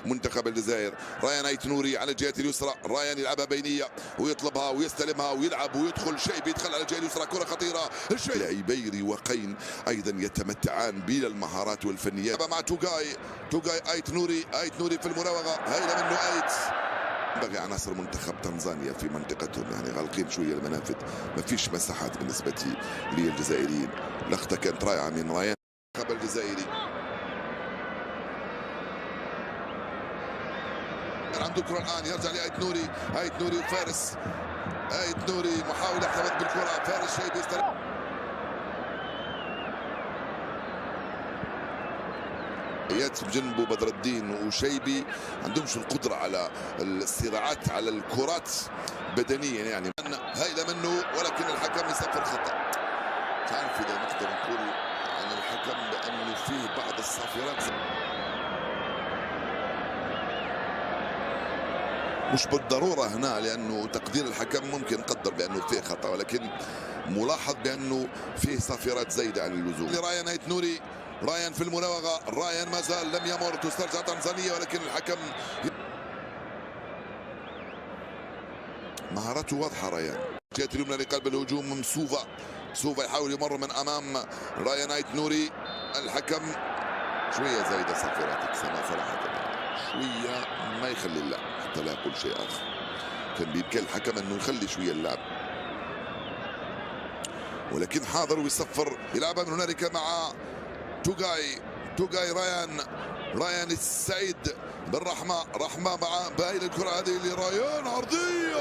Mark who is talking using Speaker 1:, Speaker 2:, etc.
Speaker 1: منتخب الجزائر. ريان ايت نوري على الجهه اليسرى، ريان يلعبها بينيه ويطلبها ويستلمها ويلعب ويدخل شيبي، يدخل على الجهه اليسرى، كره خطيره. لاعبي رواقين ايضا يتمتعان بالمهارات والفنيات مع توغاي ايت نوري في المراوغه، هايله منه ايت. بقي عناصر منتخب تنزانيا في منطقتهم يعني غالقين شويه المنافذ، ما فيش مساحات بالنسبه للجزائريين. لقطه كانت رائعه من ريان المنتخب الجزائري. عنده الكره الان، يرجع لايت نوري وفارس. ايت نوري محاول يحتفظ بالكره، فارس شيبي يستلم. بجنبه بدر الدين وشيبي عندهمش القدره على الصراعات على الكرات بدنيا يعني. هايله منه ولكن الحكم يصفر خطا. تعرف اذا نقدر نقول عن الحكم بانه فيه بعض الصافرات، مش بالضروره هنا لانه تقدير الحكم ممكن نقدر بانه فيه خطا، ولكن ملاحظ بانه فيه صافرات زايده عن اللزوم. لرايان ايت نوري، رايان في المراوغه، رايان ما زال لم يمر، تسترجع تنزانيا ولكن الحكم مهارته واضحه. رايان جهه اليمنى لقلب الهجوم من سوفا يحاول يمر من امام رايان ايت نوري. الحكم شويه زايده صافرات سما صراحه، شويه ما يخلي اللعب حتى لا يقول شيء اخر. كان بامكان الحكم انه يخلي شويه اللعب، ولكن حاضر ويصفر. يلعبها من هنالك مع توغاي ريان السعيد بالرحمه، رحمه مع باين الكره هذه لرايان عرضيه.